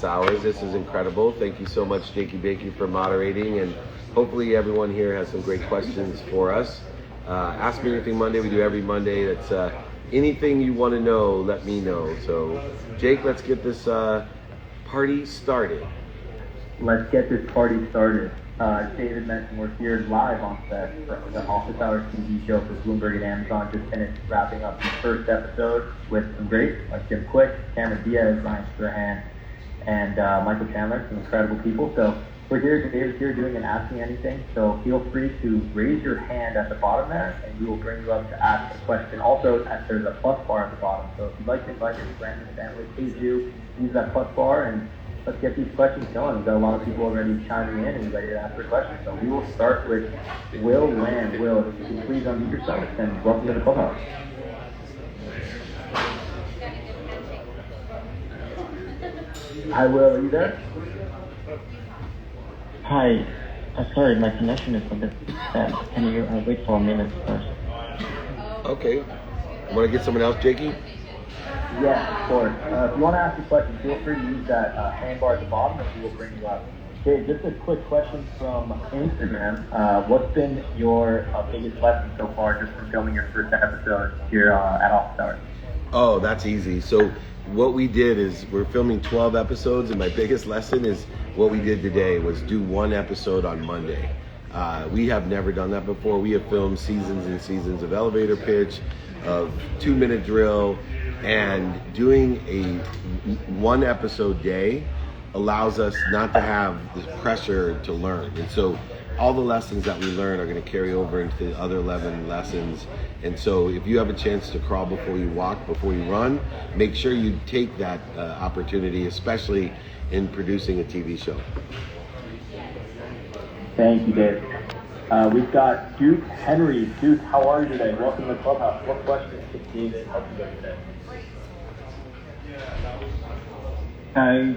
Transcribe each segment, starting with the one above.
hours. This is incredible. Thank you so much, Jakey Bakey, for moderating, and hopefully everyone here has some great questions for us. Ask Me Anything Monday, we do every Monday. That's anything you want to know, let me know. So, Jake, let's get this party started. Let's get this party started. As David mentioned, we're here live on set for the Office Hours TV show for Bloomberg and Amazon. Just finished wrapping up the first episode with some greats like Jim Quick, Cameron Diaz, Ryan Strahan, and Michael Chandler, some incredible people. So we're here, David's here doing an Ask Me Anything. So feel free to raise your hand at the bottom there, and we will bring you up to ask a question. Also, there's a plus bar at the bottom. So if you'd like to invite your friends and family, please do use that plus bar, and let's get these questions going. We've got a lot of people already chiming in and ready to ask their questions. So we will start with Will Land. Will, if you can please unmute yourself, and welcome to the clubhouse. Hi, Will, are you there? Hi. Sorry, my connection is a bit bad. Can you wait for a minute first? Okay. Want to get someone else, Jakey? Yeah, of course. If you want to ask a question, feel free to use that handbar at the bottom, and we will bring you up. Okay, just a quick question from Instagram. What's been your biggest lesson so far just from filming your first episode here at Office Hours? Oh, that's easy. So what we did is we're filming 12 episodes, and my biggest lesson is what we did today was do one episode on Monday. We have never done that before. We have filmed seasons and seasons of elevator pitch, of 2-minute drill, and doing a one episode day allows us not to have this pressure to learn. And so all the lessons that we learn are going to carry over into the other 11 lessons. And so if you have a chance to crawl before you walk, before you run, make sure you take that opportunity, especially in producing a TV show. Thank you, Dave. We've got Duke Henry. Duke, how are you today? Welcome to the clubhouse. What questions can David help you with today? Hi,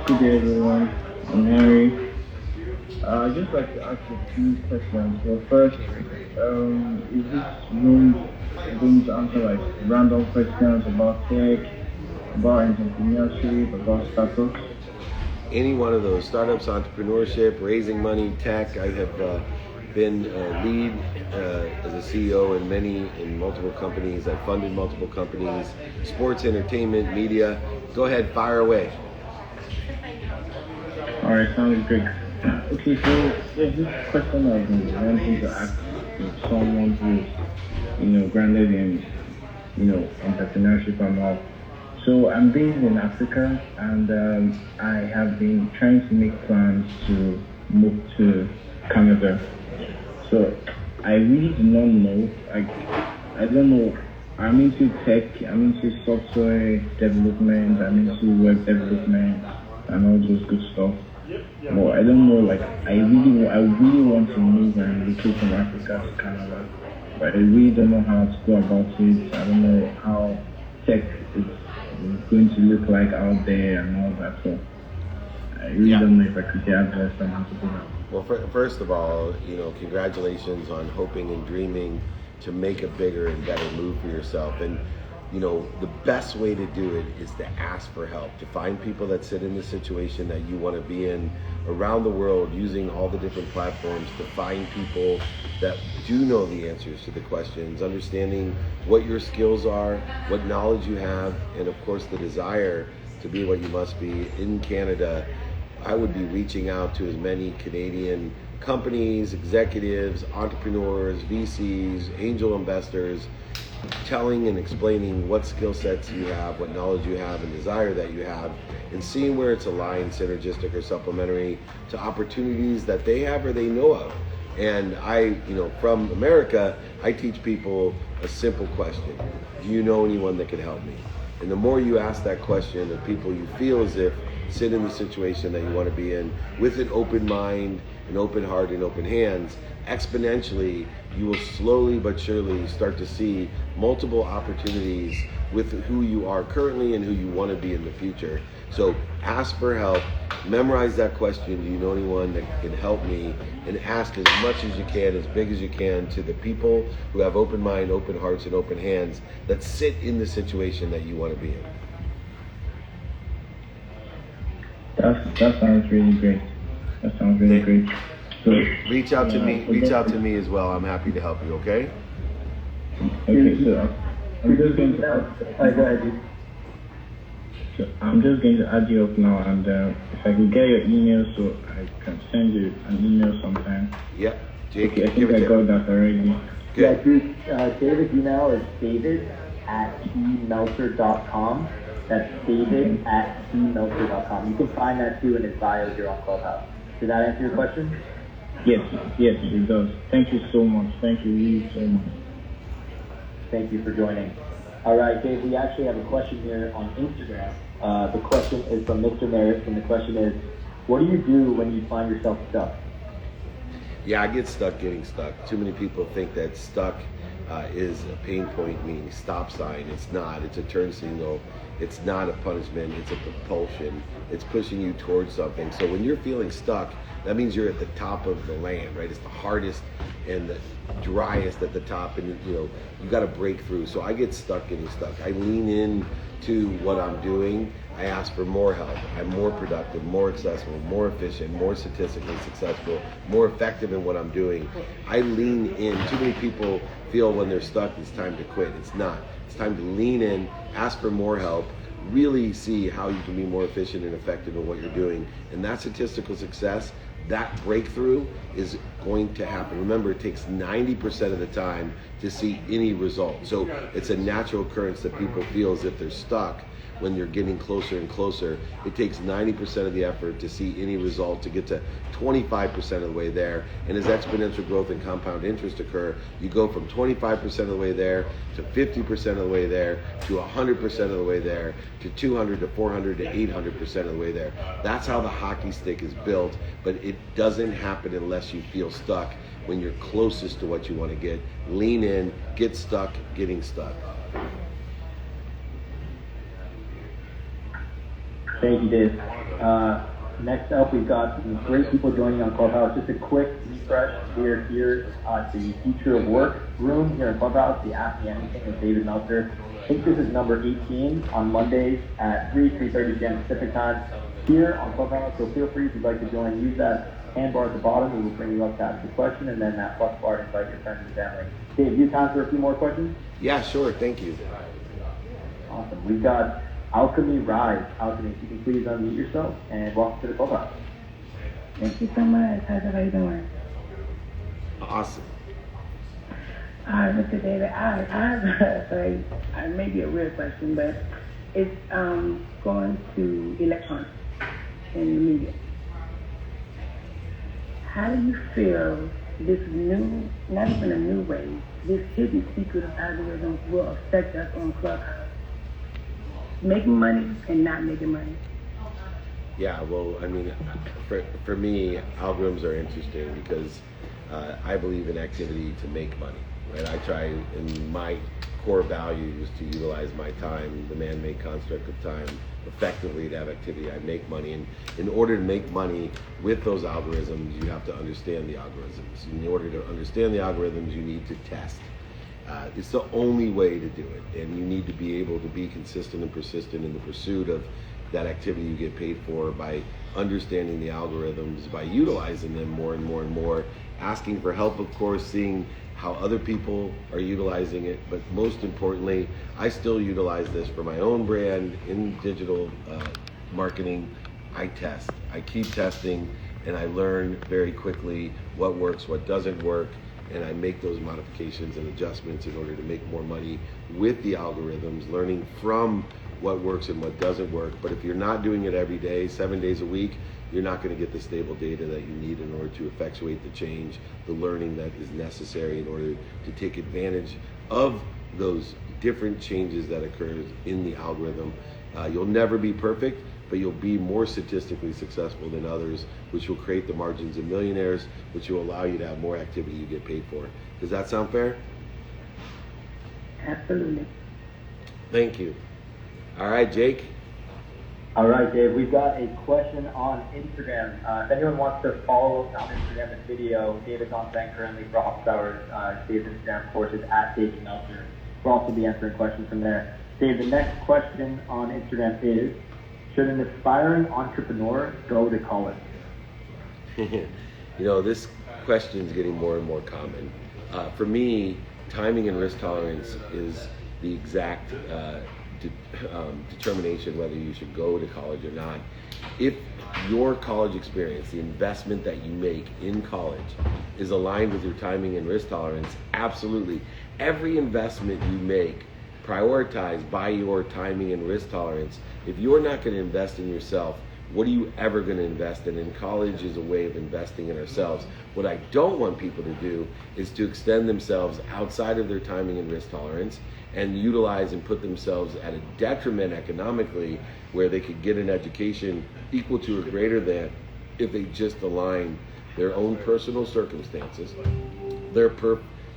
good day everyone. I'm Harry. I'd just like to ask a few questions. So first, is this room going to answer like random questions about tech, about entrepreneurship, about startups? Any one of those, startups, entrepreneurship, raising money, tech. I have been a lead as a CEO in multiple companies. I've funded multiple companies, sports, entertainment, media. Go ahead, fire away. All right, sounds great. Okay, so there's this question I've been wanting to ask someone who's, grounded in, entrepreneurship and all. So I'm based in Africa, and I have been trying to make plans to move to Canada. So I really do not know. I don't know. I'm into tech. I'm into software development. I'm into web development and all those good stuff. Well, I don't know. I really want to move and relocate from Africa to Canada, but I really don't know how to go about it. I don't know how tech is going to look like out there and all that. So I really don't know if I could get advice on how to do that. Well, first of all, congratulations on hoping and dreaming to make a bigger and better move for yourself. And, the best way to do it is to ask for help, to find people that sit in the situation that you want to be in around the world, using all the different platforms to find people that do know the answers to the questions, understanding what your skills are, what knowledge you have, and of course the desire to be what you must be in Canada. I would be reaching out to as many Canadian companies, executives, entrepreneurs, VCs, angel investors, telling and explaining what skill sets you have, what knowledge you have, and desire that you have, and seeing where it's aligned, synergistic, or supplementary to opportunities that they have or they know of. And I, from America, I teach people a simple question. Do you know anyone that can help me? And the more you ask that question of people you feel as if sit in the situation that you want to be in with an open mind, an open heart, and open hands, exponentially, you will slowly but surely start to see multiple opportunities with who you are currently and who you want to be in the future. So ask for help, memorize that question, do you know anyone that can help me? And ask as much as you can, as big as you can, to the people who have open mind, open hearts, and open hands that sit in the situation that you want to be in. That sounds really great. That sounds really great. So Reach out to me. Reach out to me as well. I'm happy to help you. Okay. okay, so I'm just going to Go ahead, dude. so I'm just going to add you up now, and if I could get your email, so I can send you an email sometime. Yep. Jake, Okay, I give think it I to him. got that already. Yeah, Good. dude, David's email is david@tmeltzer.com. That's david@tmeltzer.com. You can find that too in his bio here on Clubhouse. Did that answer your question? Yes, it does. Thank you so much. Thank you really so much. Thank you for joining. All right, Dave, we actually have a question here on Instagram. The question is from Mr. Merritt, and the question is, what do you do when you find yourself stuck? Yeah, I get stuck getting stuck. Too many people think that stuck is a pain point, meaning stop sign. It's not. It's a turn signal. It's not a punishment. It's a propulsion. It's pushing you towards something. So when you're feeling stuck, that means you're at the top of the land, right? It's the hardest and the driest at the top, and you got to break through. So I get stuck getting stuck. I lean in to what I'm doing. I ask for more help. I'm more productive, more accessible, more efficient, more statistically successful, more effective in what I'm doing. I lean in. Too many people feel when they're stuck it's time to quit. It's not. It's time to lean in, ask for more help, really see how you can be more efficient and effective in what you're doing. And that statistical success, that breakthrough is going to happen. Remember, it takes 90% of the time to see any result. So it's a natural occurrence that people feel as if they're stuck when you're getting closer and closer. It takes 90% of the effort to see any result, to get to 25% of the way there. And as exponential growth and compound interest occur, you go from 25% of the way there to 50% of the way there to 100% of the way there to 200 to 400 to 800% of the way there. That's how the hockey stick is built, but it doesn't happen unless you feel stuck when you're closest to what you want to get. Lean in, get stuck, getting stuck. Thank you, Dave. Next up, we've got some great people joining on Clubhouse. Just a quick refresh. We are here at the Future of Work room here in Clubhouse, the Ask Me Anything with David Meltzer. I think this is number 18 on Mondays at 3:30 p.m. Pacific time here on Clubhouse. So feel free if you'd like to join. Use that handbar at the bottom. We will bring you up to ask a question, and then that plus bar to invite your friends and family. Dave, do you have time for a few more questions? Yeah, sure. Thank you. Awesome. We've got Alchemy Rise. Alchemy, if you can please unmute yourself and welcome to the Clubhouse. Thank you so much. How's everybody doing? Awesome. Hi, Mr. David. I have it may be a weird question, but it's going to electronics and the media. How do you feel this new, not even a new way, this hidden secret of algorithms will affect us on Clubhouse? Making money and not making money. Yeah, well, I mean, for me, algorithms are interesting because I believe in activity to make money, right? I try, and my core value is to utilize my time, the man-made construct of time, effectively to have activity. I make money, and in order to make money with those algorithms, you have to understand the algorithms. In order to understand the algorithms, you need to test. It's the only way to do it, and you need to be able to be consistent and persistent in the pursuit of that activity you get paid for by understanding the algorithms, by utilizing them more and more and more, asking for help, of course, seeing how other people are utilizing it, but most importantly, I still utilize this for my own brand in digital marketing. I test, I keep testing, and I learn very quickly what works, what doesn't work, and I make those modifications and adjustments in order to make more money with the algorithms, learning from what works and what doesn't work. But if you're not doing it every day, 7 days a week, you're not going to get the stable data that you need in order to effectuate the change, the learning that is necessary in order to take advantage of those different changes that occur in the algorithm. You'll never be perfect, but you'll be more statistically successful than others, which will create the margins of millionaires, which will allow you to have more activity you get paid for. Does that sound fair? Absolutely. Thank you. All right, Jake. All right, Dave, we've got a question on Instagram. If anyone wants to follow on Instagram this video, David's on site currently for office hours. David's Instagram, of course, is at David Meltzer. We'll also be answering questions from there. Dave, the next question on Instagram is, Should an aspiring entrepreneur go to college? This question is getting more and more common. For me, timing and risk tolerance is the exact determination whether you should go to college or not. If your college experience, the investment that you make in college, is aligned with your timing and risk tolerance, absolutely. Every investment you make, prioritized by your timing and risk tolerance. If you're not going to invest in yourself, what are you ever going to invest in? And college is a way of investing in ourselves. What I don't want people to do is to extend themselves outside of their timing and risk tolerance and utilize and put themselves at a detriment economically, where they could get an education equal to or greater than if they just align their own personal circumstances, their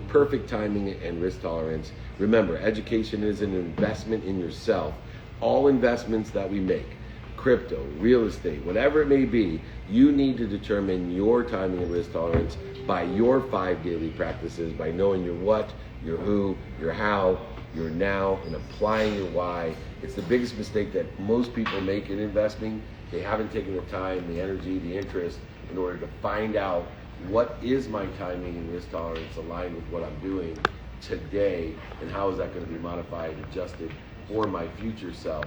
perfect timing and risk tolerance. Remember, education is an investment in yourself. All investments that we make, crypto, real estate, whatever it may be, you need to determine your timing and risk tolerance by your 5 daily practices, by knowing your what, your who, your how, your now, and applying your why. It's the biggest mistake that most people make in investing. They haven't taken the time, the energy, the interest in order to find out what is my timing and risk tolerance aligned with what I'm doing today, and how is that going to be modified, adjusted for my future self.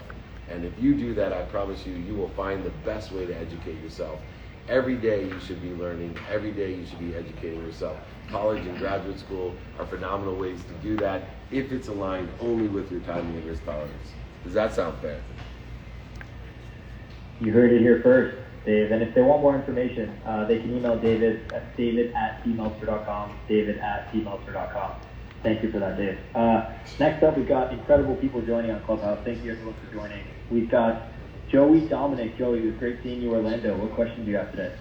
And if you do that, I promise you, you will find the best way to educate yourself. Every day you should be learning. Every day you should be educating yourself. College and graduate school are phenomenal ways to do that if it's aligned only with your timing and risk tolerance. Does that sound fair? You heard it here first, Dave. And if they want more information, they can email David at david@tmeltzer.com, david@tmeltzer.com. Thank you for that, Dave. Next up, we've got incredible people joining on Clubhouse. Thank you, everyone, for joining. We've got Joey Dominic. Joey, it was great seeing you, Orlando. What question do you have today?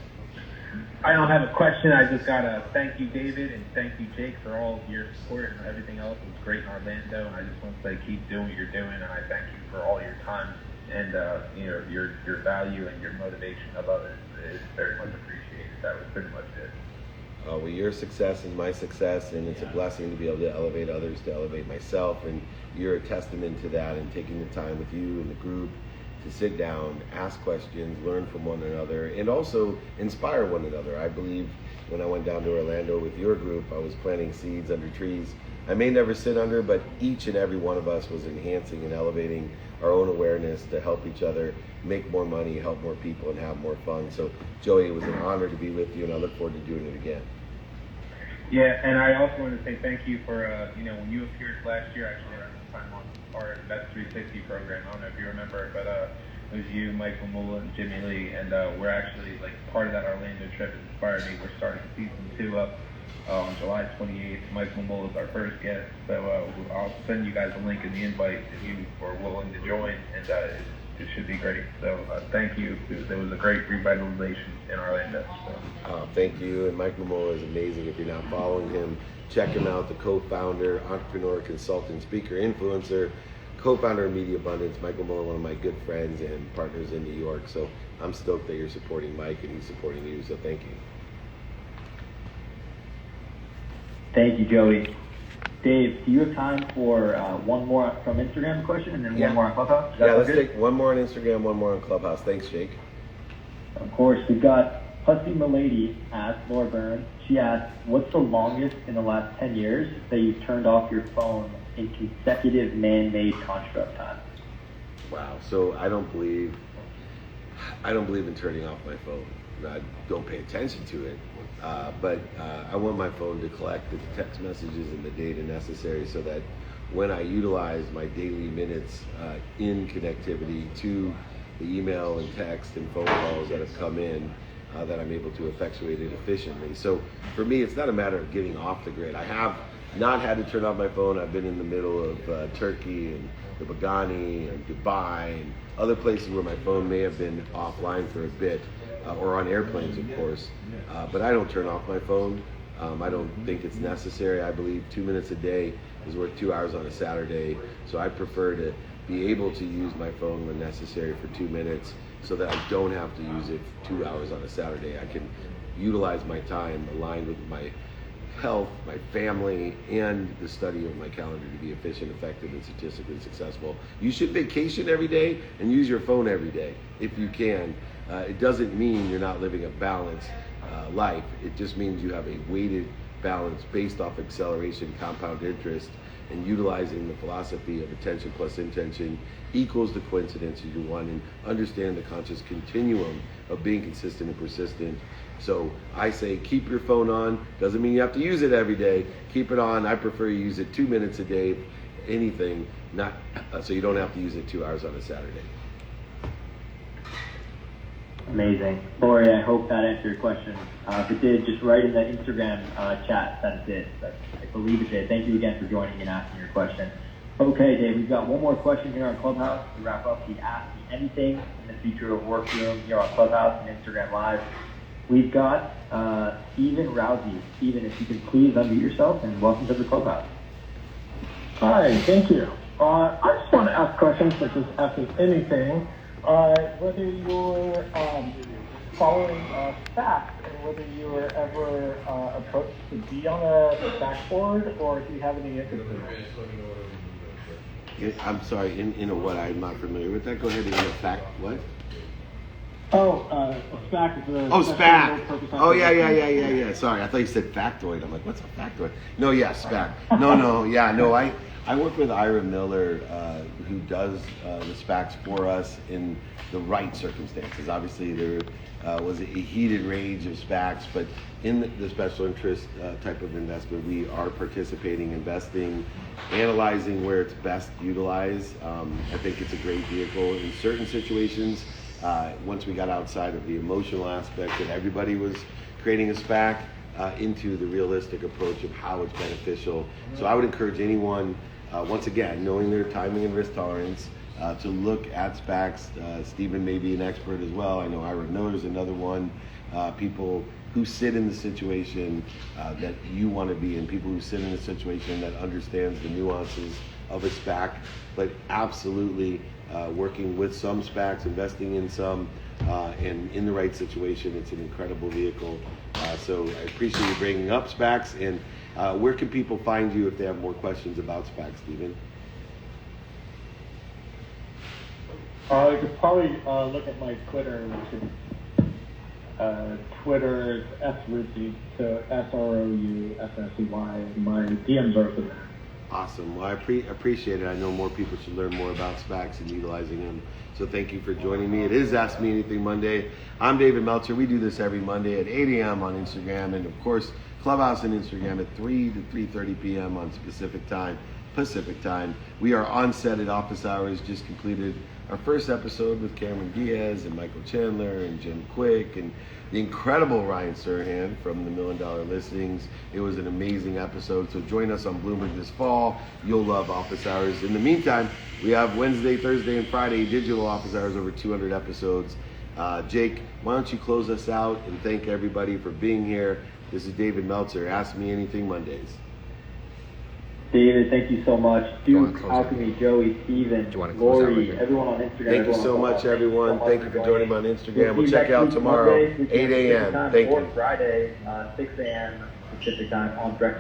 I don't have a question. I just got to thank you, David, and thank you, Jake, for all of your support and everything else. It was great in Orlando, and I just want to say keep doing what you're doing, and I thank you for all your time and your value and your motivation of others is very much appreciated. That was pretty much it. Well, your success is my success, and it's a blessing to be able to elevate others, to elevate myself, and you're a testament to that, and taking the time with you and the group to sit down, ask questions, learn from one another, and also inspire one another. I believe when I went down to Orlando with your group, I was planting seeds under trees I may never sit under, but each and every one of us was enhancing and elevating our own awareness to help each other make more money, help more people, and have more fun. So, Joey, it was an honor to be with you, and I look forward to doing it again. Yeah, and I also want to say thank you for, when you appeared last year, actually, around this time on our Invest 360 program. I don't know if you remember, but it was you, Michael Mula, and Jimmy Lee, and we're actually, part of that Orlando trip inspired me. We're starting season 2 up on July 28th. Michael Mula is our first guest, so I'll send you guys a link in the invite if you are willing to join, and it should be great. So thank you. There was a great revitalization in Orlando. So. Thank you. And Mike Momola is amazing. If you're not following him, check him out. The co-founder, entrepreneur, consultant, speaker, influencer, co-founder of Media Abundance. Michael Momola, one of my good friends and partners in New York. So I'm stoked that you're supporting Mike and he's supporting you. So thank you. Thank you, Joey. Dave, do you have time for one more from Instagram question and then one more on Clubhouse? Yeah, let's take one more on Instagram, one more on Clubhouse. Thanks, Jake. Of course. We've got Hussy Milady asked, Laura Byrne. She asked, what's the longest in the last 10 years that you've turned off your phone in consecutive man-made construct time? Wow. So I don't believe in turning off my phone. I don't pay attention to it. But I want my phone to collect the text messages and the data necessary so that when I utilize my daily minutes in connectivity to the email and text and phone calls that have come in, that I'm able to effectuate it efficiently. So for me, it's not a matter of getting off the grid. I have not had to turn off my phone. I've been in the middle of Turkey and the Bagani and Dubai and other places where my phone may have been offline for a bit. Or on airplanes, of course, but I don't turn off my phone. I don't think it's necessary. I believe 2 minutes a day is worth 2 hours on a Saturday, so I prefer to be able to use my phone when necessary for 2 minutes so that I don't have to use it 2 hours on a Saturday. I can utilize my time aligned with my health, my family, and the study of my calendar to be efficient, effective, and statistically successful. You should vacation every day and use your phone every day if you can. It doesn't mean you're not living a balanced life. It just means you have a weighted balance based off acceleration, compound interest, and utilizing the philosophy of attention plus intention equals the coincidence you want, and understand the conscious continuum of being consistent and persistent. So I say keep your phone on. Doesn't mean you have to use it every day. Keep it on. I prefer you use it 2 minutes a day, anything, not so you don't have to use it 2 hours on a Saturday. Amazing. Lori, I hope that answered your question. If it did, just write in the Instagram chat that it did. I believe it did. Thank you again for joining and asking your question. Okay, Dave, we've got one more question here on Clubhouse to wrap up the Ask Me Anything in the Future of Work room here on Clubhouse and Instagram Live. We've got Stephen Rousey. Stephen, if you could please unmute yourself and welcome to the Clubhouse. Hi, thank you. I just want to ask questions such as asking anything, whether you're following SPACs and whether you were ever approached to be on a SPAC board, or if you have any interest in it. I'm sorry, in a what? I'm not familiar with that. Go ahead and fact what? A SPAC is a... Oh, SPAC. Oh, yeah. Sorry, I thought you said factoid. I'm like, what's a factoid? No, yeah, SPAC. No, I work with Ira Miller, who does the SPACs for us in the right circumstances. Obviously, there was a heated rage of SPACs, but in the special interest type of investment, we are participating, investing, analyzing where it's best utilized. I think it's a great vehicle in certain situations. Once we got outside of the emotional aspect that everybody was creating a SPAC into the realistic approach of how it's beneficial. So I would encourage anyone, once again, knowing their timing and risk tolerance, to look at SPACs. Stephen may be an expert as well. I know Ira Miller is another one. People who sit in the situation that you want to be in, people who sit in a situation that understands the nuances of a SPAC, but absolutely working with some SPACs, investing in some, and in the right situation, it's an incredible vehicle. So I appreciate you bringing up SPACs. And where can people find you if they have more questions about SPACs, Stephen? You could probably look at my Twitter, which is Twitter is srussey, so SROUSSEY. My DMs are open there. Awesome. Well, I appreciate it. I know more people should learn more about SPACs and utilizing them. So thank you for joining me. It is Ask Me Anything Monday. I'm David Meltzer. We do this every Monday at 8 a.m. on Instagram, and of course, Clubhouse and Instagram at 3 to 3:30 p.m. on Pacific time. We are on set at office hours. Just completed our first episode with Cameron Diaz and Michael Chandler and Jim Quick and the incredible Ryan Serhan from the $1 Million Listings. It was an amazing episode. So join us on Bloomberg this fall. You'll love office hours. In the meantime, we have Wednesday, Thursday, and Friday digital office hours, over 200 episodes. Jake, why don't you close us out and thank everybody for being here. This is David Meltzer. Ask Me Anything Mondays. David, thank you so much. Duke, Alchemy, Joey, Steven, Lori, everyone on Instagram. Thank you so much, everyone. Thank you for joining me on Instagram. We'll check you out tomorrow, 8 a.m. Thank you. Friday, 6 a.m. Pacific time on Breakfast.